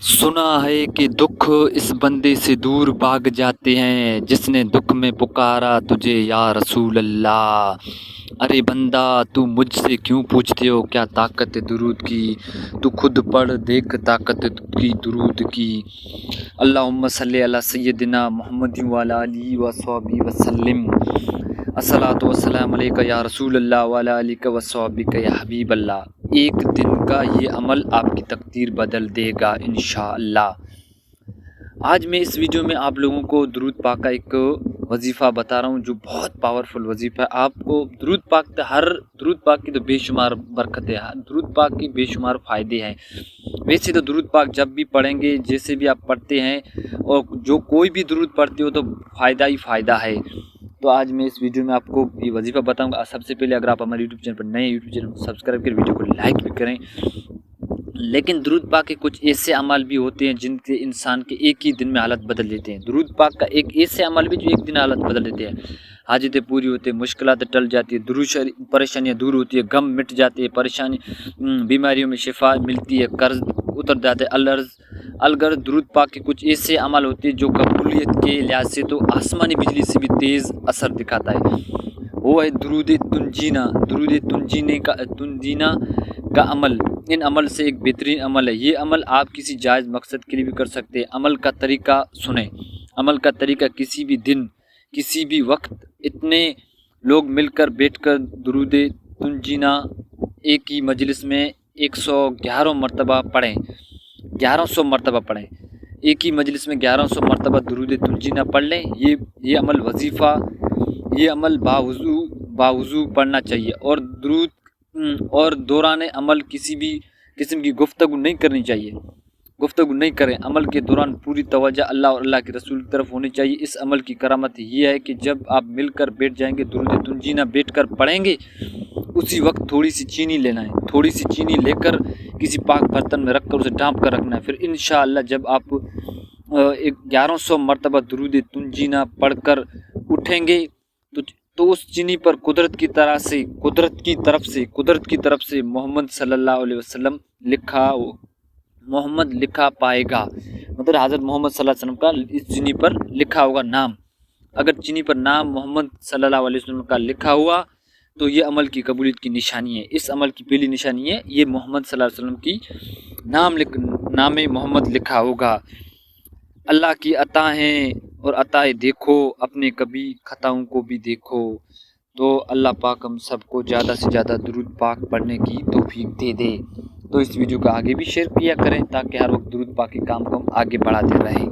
सुना है कि दुख इस बंदे से दूर भाग जाते हैं जिसने दुख में पुकारा तुझे या रसूल अल्लाह। अरे बंदा तू मुझसे क्यों पूछते हो क्या ताकत है दुरूद की। तू खुद पढ़ देख ताकत की दुरूद की। अल्लाहुम्मा सल्ली अला सय्यदिना मुहम्मद व अला आलिहि व अस्हाबिहि वसल्लम। अस्सलातु वस्सलाम अलैका या रसूल अल्लाह व अला आलिका व अस्हाबिका या हबीब अल्लाह। एक दिन का ये अमल आपकी तकदीर बदल देगा इंशाअल्लाह। आज मैं इस वीडियो में आप लोगों को दुरूद पाक का एक वजीफ़ा बता रहा हूँ जो बहुत पावरफुल वजीफ़ा है। आपको दुरूद पाक हर दुरूद पाक की तो बेशुमार बरकतें हैं, दुरूद पाक की बेशुमार फ़ायदे हैं। वैसे तो दुरूद पाक जब भी पढ़ेंगे, जैसे भी आप पढ़ते हैं और जो कोई भी दुरूद पढ़ते हो तो फ़ायदा ही फ़ायदा है। तो आज मैं इस वीडियो में आपको ये वजीफ़ा बताऊंगा। सबसे पहले अगर आप हमारे यूट्यूब चैनल पर नए, यूट्यूब चैनल को सब्सक्राइब कर वीडियो को लाइक भी करें। लेकिन दुरूद पाक के कुछ ऐसे अमल भी होते हैं जिनसे इंसान के एक ही दिन में हालत बदल देते हैं। दुरूद पाक का एक ऐसे अमल भी जो एक दिन हालत बदल देते हैं। हाजतें पूरी होती है, मुश्किलात टल जाती है, परेशानियाँ दूर होती है, गम मिट जाते हैं, परेशानी बीमारियों में शिफा मिलती है, कर्ज उतर जाते हैं। अलगर्ज दुरूद पाक के कुछ ऐसे अमल होते हैं जो कबूलियत के लिहाज से तो आसमानी बिजली से भी तेज़ असर दिखाता है। वो है दुरूद तुंजीना का अमल। इन अमल से एक बेहतरीन अमल है। ये अमल आप किसी जायज़ मकसद के लिए भी कर सकते हैं। अमल का तरीका सुने। अमल का तरीका किसी भी दिन किसी भी वक्त इतने लोग मिलकर बैठकर दुरूद तुंजीना एक ही मजलिस में 111 मरतबा पढ़ें, 1100 मरतबा पढ़ें। एक ही मजलिस में 1100 मरतबा दुरूद तुंजीना पढ़ लें। ये अमल वजीफ़ा, ये अमल बावुज़ू पढ़ना चाहिए। और दुरूद और दौरान अमल किसी भी किस्म की गुफ्तगू नहीं करनी चाहिए। गुफ्तगू नहीं करें। अमल के दौरान पूरी तवज्जो अल्लाह और अल्लाह के रसूल की तरफ होनी चाहिए। इस अमल की करामत ये है कि जब आप मिलकर बैठ जाएंगे, दुरूद तुंजीना बैठ कर पढ़ेंगे, उसी वक्त थोड़ी सी चीनी लेना है। थोड़ी सी चीनी लेकर किसी पाक बर्तन में रख कर उसे ढाँप कर रखना है। फिर इंशाअल्लाह जब आप 1100 मरतबा दुरूद तुंजीना पढ़ कर उठेंगे तो उस चीनी पर कुदरत की तरफ से मोहम्मद सल्लल्लाहु अलैहि वसल्लम लिखा पाएगा। मतलब हज़रत मोहम्मद सल्लल्लाहु अलैहि वसल्लम का इस चीनी पर लिखा होगा नाम। अगर चीनी पर नाम मोहम्मद सल्लल्लाहु अलैहि वसल्लम का लिखा हुआ तो ये अमल की कबूलियत की निशानी है। इस अमल की पहली निशानी है ये मोहम्मद सल्लल्लाहु अलैहि वसल्लम की नाम मोहम्मद लिखा होगा। अल्लाह की अता हैं और अताए देखो, अपने कभी खताओं को भी देखो। तो अल्लाह पाक हम सबको ज़्यादा से ज़्यादा दुरूद पाक पढ़ने की तौफीक दे दे। तो इस वीडियो को आगे भी शेयर किया करें ताकि हर वक्त दुरूद पाक के काम को हम आगे बढ़ाते रहें।